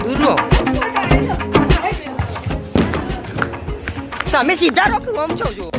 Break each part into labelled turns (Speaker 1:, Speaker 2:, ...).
Speaker 1: દૂરનો તમે સીધા રોક આમ છો જો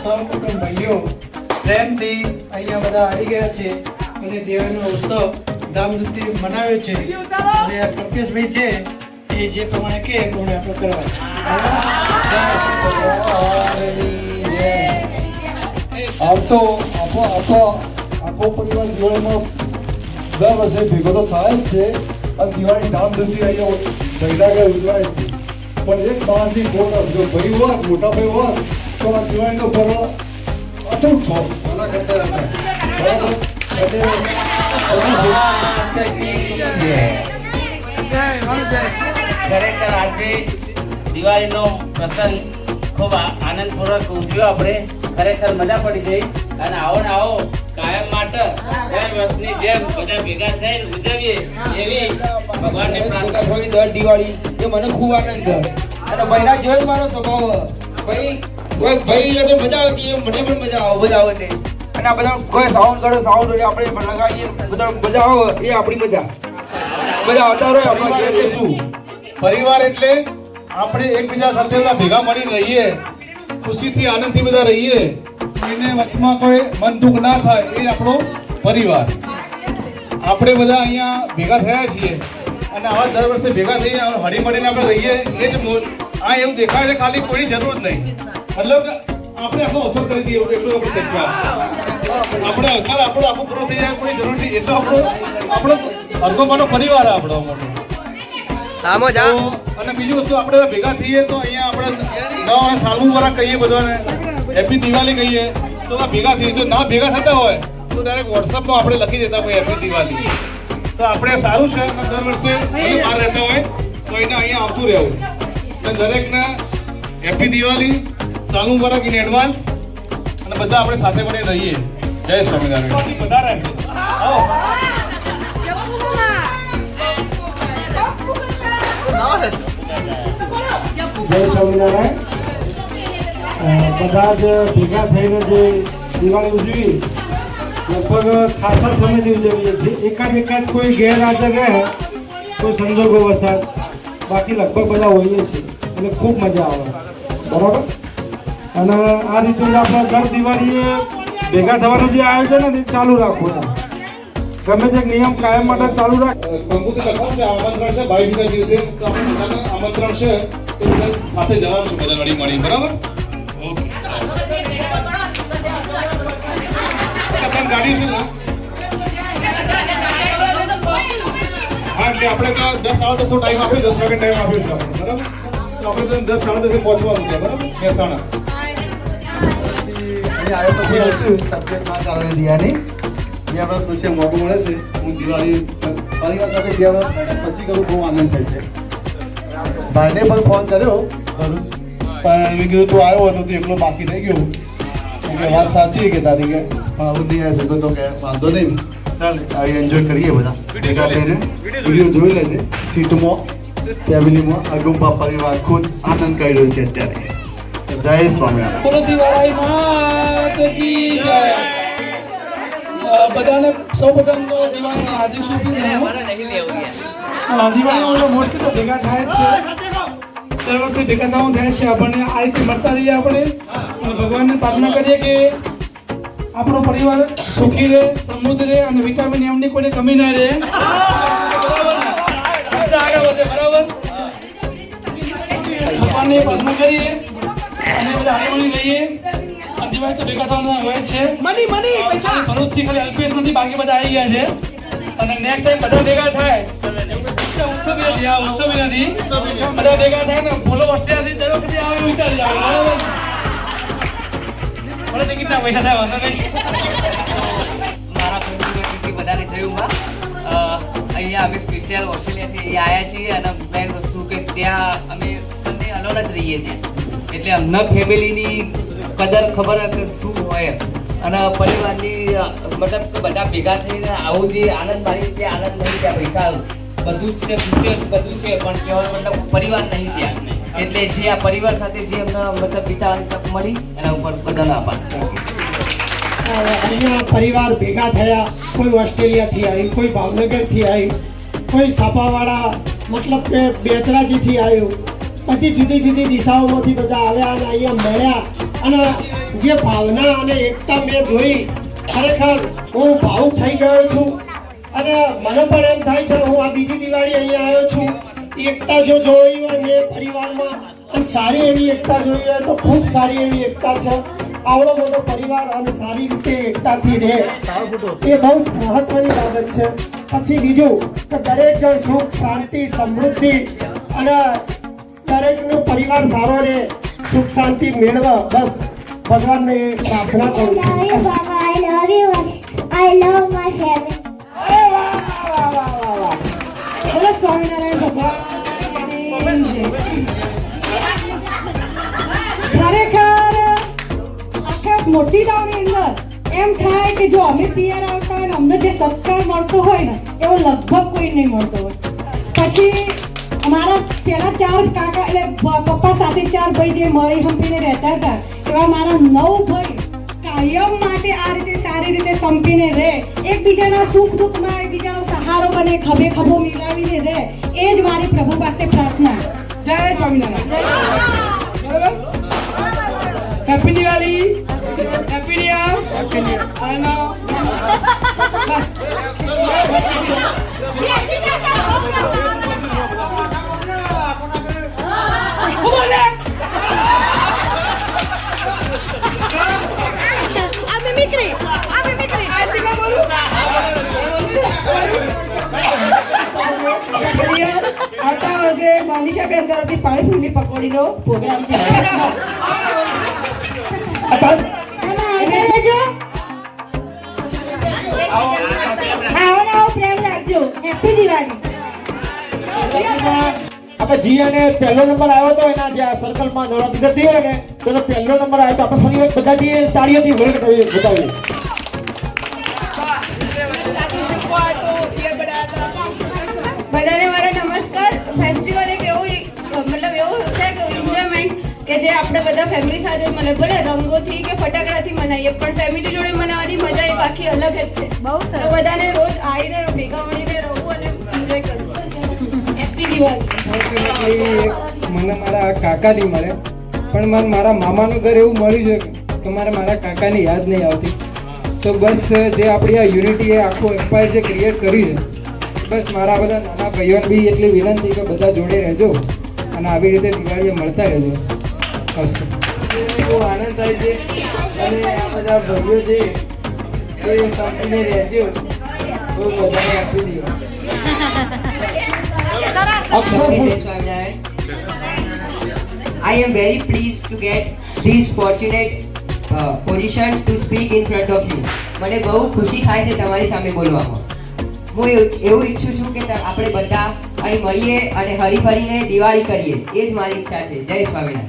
Speaker 1: સૌ કુટુંબ ભાઈઓ પ્રેમથી અહીંયા બધા આવી ગયા છે અને દિવાળીનો ઉત્સવ ધામધૂમથી મનાવ્યો છે અને આ કલ્પેશભાઈ છે એ જે પ્રમાણે કહે એ પ્રમાણે આપણે કરવા
Speaker 2: આખો પરિવાર દિવાળીમાં દર વર્ષે ભેગો તો થાય જ છે અને દિવાળી ધામધૂમથી અહીંયા ભેગા ઉજવાય છે પણ એક માણસની ખોટ જો ભાઈ હોત મોટા ભાઈ હોત તો આ દિવાળીનો પર્વ અતૂટ હોત આના કરતા
Speaker 3: ખરેખર આજે દિવાળીનો પ્રસંગ ખૂબ આનંદપૂર્વક ઉજવ્યો આપણે ખરેખર મજા પડી ગઈ અને આવો ને આવો કાયમ માટે દર વર્ષની જેમ બધા ભેગા થઈને ઉજવીએ એવી ભગવાનને પ્રાર્થના
Speaker 4: થોડી દર દિવાળી એ મને ખૂબ આનંદ થયો અને ભાઈના જેવો જ મારો સ્વભાવ ભાઈ એટલે મજા આવતી મને પણ મજા આવે બધા આવે અને આ બધા કોઈ સાઉન્ડ કરે સાઉન્ડ આપણે લગાવીએ બધા મજા આવે એ આપણી મજા આવતા રહે આપણા ઘરે શું
Speaker 2: પરિવાર એટલે આપણે એકબીજા સાથે બધા ભેગા મળી રહીએ ખુશીથી આનંદથી બધા રહીએ એને વચમાં કોઈ મન દુઃખ ના થાય એ આપણો પરિવાર આપણે બધા અહીંયા ભેગા થયા છીએ અને આવા દર વર્ષે ભેગા થઈને હળી મળીને આપણે રહીએ એ જ આ એવું દેખાય છે ખાલી કોઈની જરૂર જ નહીં મતલબ આપણે આખો અસર કરી દઈએ એટલું આપણે આપણે અસર આપણો આખો પૂરો થઈ જાય કોઈ જરૂર નહીં એટલો આપણો અર્ગોમાંનો પરિવાર આપણો મોટો અને બીજી વસ્તુ આપણે ભેગા થઈએ તો અહીંયા આપણે નવા સાલમું વરા કહીએ બધાને હેપી દિવાળી કહીએ તો ભેગા થઈએ જો ના ભેગા થતા હોય તો ડાયરેક્ટ વોટ્સઅપમાં આપણે લખી દેતા હોય હેપી દિવાળી તો આપણે સારું છે દર વર્ષે બહાર રહેતા હોય તો એને અહીંયા આવતું રહેવું તો દરેકને હેપી દિવાળી સાલમું વરા ઇન એડવાન્સ અને બધા આપણે સાથે મળીને રહીએ જય સ્વામિનારાયણ બધા રહે આવો
Speaker 1: જય સ્વામિનારાયણ બધા જ ભેગા થઈને જે દિવાળી ઉજવી લગભગ ખાસા સમયથી ઉજવીએ છીએ એકાદ કોઈ ગેરહાજર રહે કોઈ સંજોગો વસાત બાકી લગભગ બધા હોઈએ છીએ એટલે ખૂબ મજા આવે બરાબર અને આ રીતે આપણે દર દિવાળીએ ભેગા થવાનું જે આયોજન ને એ ચાલુ રાખવું ગમે તે નિયમ કાયમ માટે ચાલુ રાખ
Speaker 2: કંકુથી લખાવું છે આમંત્રણ છે ભાઈ બીજા દિવસે તો આપણે બધાને આમંત્રણ છે તો બધા સાથે જવાનું છે બધા નડી મળી બરાબર ઓકે ગાડી છે ને હા એટલે આપણે તો 10 સાડા 10 ટાઈમ આપ્યો 10 વાગે ટાઈમ આપ્યો છે આપણે બરાબર તો આપણે 10 સાડા 10 પહોંચવાનું છે બરાબર મહેસાણા
Speaker 5: આવ્યો પછી તબિયત ના કારણે દિયાની જે આપણે ખુશી મોકો મળે છે હું દિવાળી પરિવાર સાથે દિવાળી પછી કરું બહુ આનંદ થશે ભાઈને પણ ફોન કર્યો ભરૂચ પણ એમ કીધું તું આવ્યો હતો તો એકલો બાકી થઈ ગયો વાત સાચી કે તારી કે આવું નહીં આવી શકો તો કે વાંધો નહીં ચાલે આવી એન્જોય કરીએ બધા ભેગા થઈને વિડીયો જોઈ લેજે સીટમાં ફેમિલીમાં અગુંબા પરિવાર ખુદ આનંદ કરી રહ્યો છે અત્યારે જય સ્વામિનારાયણ
Speaker 1: બધાને સૌ પ્રથમ તો દિવાળીની હાર્દિક શુભેચ્છાઓ દિવાળીમાં મોસ્ટલી તો ભેગા થાય જ છે દર વર્ષે ભેગા થવાનું થાય છે આપણને આ રીતે મળતા રહીએ આપણે અને ભગવાનને પ્રાર્થના કરીએ કે આપણો પરિવાર સુખી રહે સમૃદ્ધ રહે અને વિટામિન એમની કોઈ કમી ના રહે આગળ વધે બરાબર ભગવાનને પ્રાર્થના કરીએ અને બધા આગળ રહીએ દિવાળી તો ભેગા થવાના હોય છે પૈસા ભરૂચથી ખાલી અલ્પેશ નથી બાકી બધા આવી ગયા છે અને નેક્સ્ટ ટાઈમ બધા ભેગા થાય ઉત્સવી નથી બધા ભેગા થાય ને બોલો ઓસ્ટ્રેલિયાથી દર વખતે આવે વિચારી આવે બરાબર મને કેટલા પૈસા થાય વાંધો નહીં
Speaker 6: મારા ફેમિલી બધાને થયું અહીંયા અમે સ્પેશિયલ ઓસ્ટ્રેલિયાથી આવ્યા છીએ અને મેન વસ્તુ કે ત્યાં અમે બંને અલોન જ રહીએ છીએ એટલે અમને ફેમિલીની કદર ખબર કે શું હોય અને પરિવારની મતલબ કે બધા ભેગા થઈને આવું જે આનંદ મારી તે આનંદ નહીં ત્યાં પૈસા બધું જ છે ફ્યુચર બધું છે પણ કહેવાનો મતલબ પરિવાર નહીં ત્યાં એટલે જે આ પરિવાર સાથે જે અમને મતલબ વિતાવવાની તક મળી એના ઉપર બધાનો આભાર
Speaker 1: અહીંયા પરિવાર ભેગા થયા કોઈ ઓસ્ટ્રેલિયાથી આવી કોઈ ભાવનગરથી આવી કોઈ સાપાવાળા મતલબ કે બેચરાજીથી આવ્યું બધી જુદી જુદી દિશાઓમાંથી બધા આવ્યા અને અહીંયા મળ્યા અને
Speaker 7: જે ભાવના અને એકતા મેં જોઈ ખરેખર હું ભાવુક થઈ ગયો છું અને મને પણ એમ થાય છે હું આ બીજી દિવાળી અહીંયા આવ્યો છું એકતા જો જોઈ હોય મેં પરિવારમાં અને સારી એવી એકતા જોઈ હોય તો ખૂબ સારી એવી એકતા છે આવડો મોટો પરિવાર અને સારી રીતે એકતાથી રહે એ બહુ જ મહત્વની બાબત છે પછી બીજું કે દરેક જણ સુખ શાંતિ સમૃદ્ધિ અને દરેકનો પરિવાર સારો રહે સુખ શાંતિ મેળવે બસ ભગવાનને પ્રાર્થના કરું છું
Speaker 8: I love my family.
Speaker 7: અરે વાહ વાહ વાહ વાહ વાહ બોલો સ્વામિનારાયણ ભગવાન
Speaker 9: ખરેખર આખા મોટી દાવની અંદર એમ થાય કે જો અમે પિયર આવતા હોય ને અમને જે સત્કાર મળતો હોય ને એવો લગભગ કોઈ નહીં મળતો હોય પછી અમારા પેલા 4 કાકા એટલે પપ્પા સાથે 4 ભાઈ જે મળી હંપીને રહેતા હતા એવા મારા 9 ભાઈ કાયમ માટે આ રીતે સારી રીતે સંપીને રહે એકબીજાના સુખ દુઃખમાં એકબીજાનો સહારો બને ખભે ખભો મિલાવીને રહે એ જ મારી પ્રભુ પાસે પ્રાર્થના જય સ્વામિનારાયણ બરોબર happy Diwali happy new year અને આવતા વર્ષે મોનિશાબેન તરફથી પાણીપુરીની પકોડીનો પ્રોગ્રામ છે
Speaker 1: આપણે જી અને પહેલો નંબર આવ્યો તો એના જે સર્કલમાં નવરાત્રી થતી હોય ને તો એનો પહેલો નંબર આવ્યો તો આપણે ફરી એક બધા જે તાળીઓથી વર્ગ બતાવીએ
Speaker 9: બધાને મારા નમસ્કાર ફેસ્ટિવલ એક એવું મતલબ એવું છે કે એન્જોયમેન્ટ કે જે આપણે બધા ફેમિલી સાથે મળે ભલે રંગોથી કે ફટાકડાથી મનાવીએ પણ ફેમિલી જોડે મનાવવાની મજા એક આખી અલગ જ છે બહુ સરસ બધાને રોજ આવીને ભેગા મળીને રહું અને એન્જોય કરવું હેપી દિવાળી
Speaker 4: મને મારા કાકા નહીં મળે પણ મને મારા મામાનું ઘર એવું મળ્યું છે કે મારા કાકાની યાદ નહીં આવતી તો બસ જે આપણી આ યુનિટી એ આખું એમ્પાયર જે ક્રિએટ કર્યું છે બસ મારા બધા નાના ભાઈઓને બી એટલી વિનંતી કે બધા જોડે રહેજો અને આવી રીતે દિવાળીએ મળતા રહેજો બસ બહુ આનંદ થાય છે અને આ બધા ભાઈઓ છે એ સાંભળીને રહેજો બહુ બધાને આપી દીધો
Speaker 10: I am very pleased to get this fortunate position to speak in front of you. મને બહુ ખુશી થાય છે તમારી સામે બોલવામાં. હું એવું ઈચ્છું છું કે આપણે બધા અહીં મળીએ અને હરીફરીને દિવાળી કરીએ. એ જ મારી ઈચ્છા છે. જય સ્વામિનારાયણ.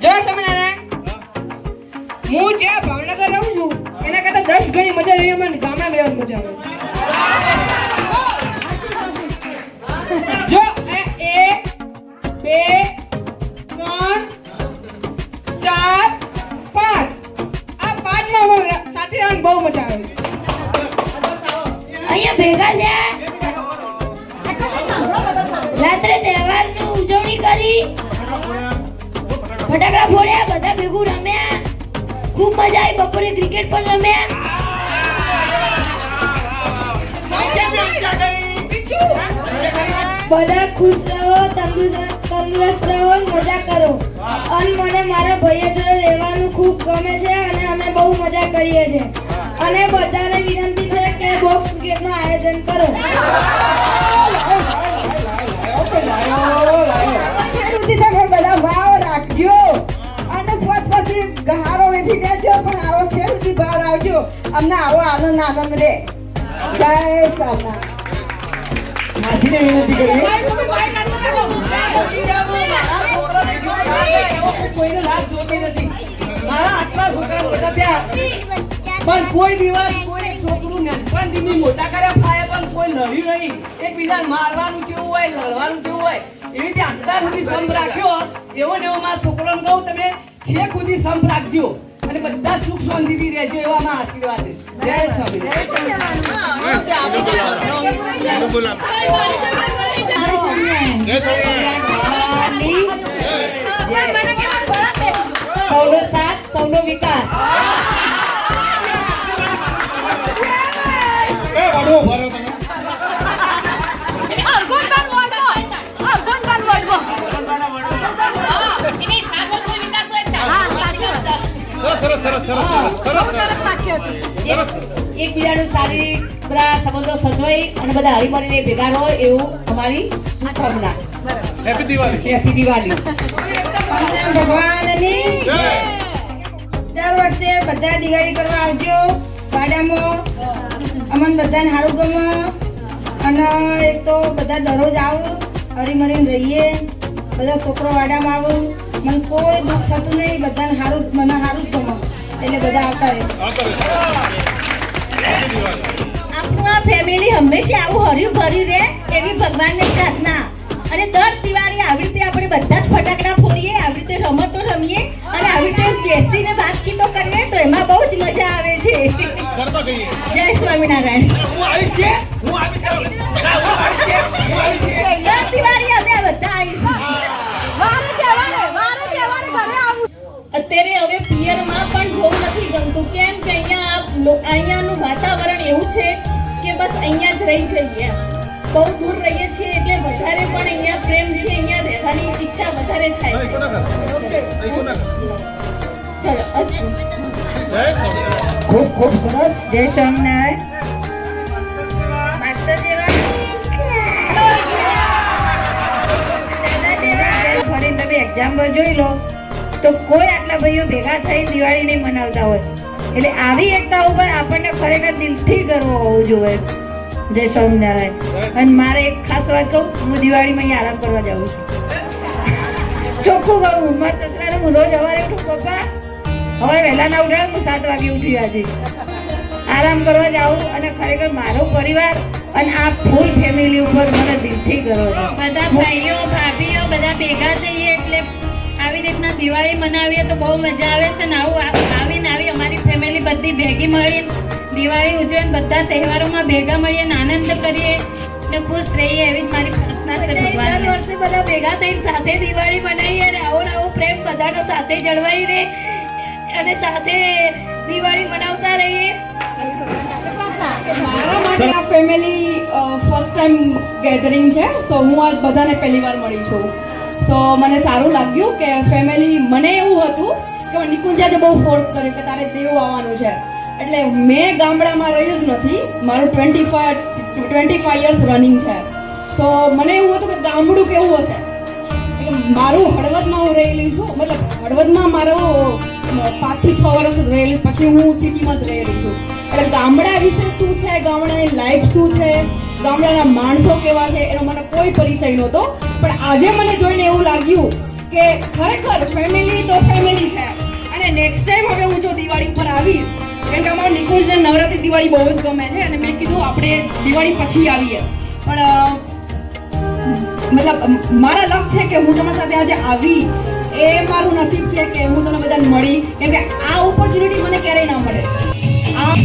Speaker 9: જય સ્વામિનારાયણ હું જ્યાં ભાવનગર રહું છું એના કરતા 10 ગણી મજા અહીંયા મને ગામડા રહેવાની મજા આવે જો 1 2 3 4 5 આ 5 માં સાથે રહેવાની બહુ મજા આવે
Speaker 8: અહીંયા ભેગા થયા રાત્રે તહેવારની ઉજવણી કરી ફટાકડા ફોડ્યા બધા ભેગું રમ્યા ખૂબ મજા આવી બપોરે ક્રિકેટ પણ રમ્યા બધા ખુશ રહો તંદુરસ્ત રહો મજા કરો અને મને મારા ભાઈઓ જોડે રહેવાનું ખૂબ ગમે છે અને અમે બહુ મજા કરીએ છીએ અને બધાને વિનંતી છે કે બોક્સ ક્રિકેટનું આયોજન કરો તમે બધા ભાવ રાખજો અને પછી ગહારો વેઠી દેજો પણ આવો ખેડૂતી ભાવ રાખજો અમને આવો આનંદ રે જય સ્વામિનારાયણ
Speaker 1: માસીને વિનંતી કરીએ
Speaker 9: કોઈનો લાભ જોતી નથી મારા આટલા છોકરા મોટા થયા પણ કોઈ દિવસ કોઈ છોકરું નાનપણથી મોટા કર્યા થાય પણ કોઈ લડ્યું નહીં એકબીજાને મારવાનું જેવું હોય લડવાનું જેવું હોય એવી રીતે અત્યાર સુધી સંપ રાખ્યો એવો ને એવો મારા છોકરાને કહું તમે છેક સુધી સંપ રાખજો અને બધા સુખ શાંતિથી રહેજો એવા મારા આશીર્વાદ છે જય સ્વામિનારાયણ
Speaker 2: જય સ્વામિનારાયણ.
Speaker 8: સૌનો સાથ સૌનો વિકાસ.
Speaker 2: એ વડવો ભરો તમે. સરસ સરસ સરસ સરસ સરસ.
Speaker 8: એકબીજાનું સારી બધા સંબંધો સચવાઈ અને બધા હળીમળીને ભેગા રહો એવું અમારી શુભકામના.
Speaker 2: હેપી દિવાળી.
Speaker 8: હેપી દિવાળી. ભગવાનની
Speaker 2: જય.
Speaker 8: દર વર્ષે બધા દિવાળી કરવા આવજો વાડામાં. અમને બધાને સારું ગમે અને એક તો બધા દરરોજ આવો હળીમળીને રહીએ. બધા છોકરો વાડામાં આવો. મને કોઈ દુઃખ થતું નહીં. બધાને સારું મને સારું જ ગમે એટલે બધા આવતા રહે.
Speaker 2: હેપી દિવાળી.
Speaker 9: આપણું આ ફેમિલી હંમેશા આવું હર્યું ભર્યું રહે એવી ભગવાનને પ્રાર્થના. અને દર દિવાળી આવી રીતે આપણે બધા જ ફટાકડા ફોડીએ, આવી રીતે રમતો રમીએ અને આવી રીતે બેસીને વાતચીતો કરીએ તો એમાં બહુ જ મજા આવે છે.
Speaker 2: ગરબા કહીએ.
Speaker 9: જય સ્વામિનારાયણ. દર દિવાળી અમે બધા આવીશું. અત્યારે હવે પિયરમાં પણ જોવું નથી ગમતું. કેમ કે અહીંયાનું વાતાવરણ એવું છે કે બસ અહીંયા જ રહી જઈએ. બહુ દૂર રહીએ છીએ એટલે વધારે પણ અહીંયા પ્રેમથી અહીંયા રહેવાની ઈચ્છા વધારે થાય છે. ચલો અસ્તુ.
Speaker 2: જય સ્વામિનારાયણ.
Speaker 7: ખૂબ ખૂબ સરસ.
Speaker 8: જય સ્વામિનારાયણ. માસ્ટર જેવા ફરીને તમે એક્ઝામ્પલ જોઈ લો તો કોઈ આટલા ભાઈઓ ભેગા થઈ દિવાળી નહીં મનાવતા હોય. એટલે આવી એકતા ઉપર આપણને ખરેખર દિલથી ગર્વ હોવો જોઈએ. જય સ્વામિનારાયણ. અને મારે એક ખાસ વાત કહું, હું દિવાળીમાં અહીંયા આરામ કરવા જાઉં છું. ચોખ્ખું કહું, મારા સસરાને હું રોજ સવારે ઉઠું, પપ્પા હવે વહેલા ના ઉઠાડે, હું 7 વાગે ઉઠી આજે આરામ કરવા જાઉં. અને ખરેખર મારો પરિવાર અને આ ફૂલ ફેમિલી ઉપર મને દિલથી ગર્વ છે.
Speaker 9: બધા ભાઈઓ ભાભીઓ બધા ભેગા થઈએ એટલે આવી રીતના દિવાળી મનાવીએ તો બહુ મજા આવે છે. ને આવીને આવી અમારી ફેમિલી બધી ભેગી મળીને દિવાળી ઉજવીએ, બધા તહેવારોમાં ભેગા મળીએ ને આનંદ કરીએ ને ખુશ રહીએ એવી જ મારી પ્રાર્થના છે ભગવાનને. દર વર્ષે બધા ભેગા થઈને સાથે દિવાળી મનાવીએ અને આવો પ્રેમ બધાનો સાથે જળવાઈ રહે અને સાથે દિવાળી મનાવતા રહીએ.
Speaker 11: મારા માટે આ ફેમિલી ફર્સ્ટ ટાઈમ ગેધરિંગ છે. સો હું આજ બધાને પહેલી વાર મળી છું. સો મને સારું લાગ્યું કે ફેમિલી, મને એવું હતું કે નિકુંજાએ બહુ ફોર્સ કર્યું કે તારે દેવ આવવાનું છે. એટલે મેં ગામડામાં રહ્યું જ નથી. મારું 25 યર્સ રનિંગ છે. તો મને એવું હતું કે ગામડું કેવું હશે. મારું હળવદમાં હું રહેલી છું, મતલબ હળવદમાં મારો 5 થી 6 વર્ષ જ રહેલી, પછી હું સિટીમાં જ રહેલી છું. એટલે ગામડા વિશે શું છે, ગામડાની લાઈફ શું છે, ગામડાના માણસો કેવા છે એનો મને કોઈ પરિચય નહોતો. પણ આજે મને જોઈને એવું લાગ્યું કે ખરેખર ફેમિલી તો ફેમિલી છે. અને નેક્સ્ટ ટાઈમ હવે હું જો દિવાળી પર આવીશ, કેમ કે અમારા નિકુંજને નવરાત્રી દિવાળી બહુ જ ગમે છે અને મેં કીધું આપણે દિવાળી પછી આવીએ. પણ મતલબ મારા લક છે કે હું તમારી સાથે આજે આવી, એ મારું નસીબ છે કે હું તમને બધાને મળી. કેમ કે આ ઓપોર્ચ્યુનિટી મને ક્યારેય ના મળે.
Speaker 9: આ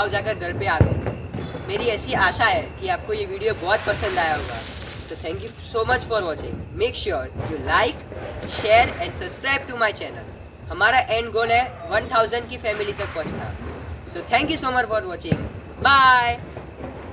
Speaker 10: गांव जाकर घर पे आ गए। मेरी ऐसी आशा है कि आपको ये वीडियो बहुत पसंद आया होगा। So thank you so much for watching. Make sure you like, share and subscribe to my channel. हमारा एंड गोल है 1000 की फैमिली तक पहुंचना। So thank you so much for watching. Bye.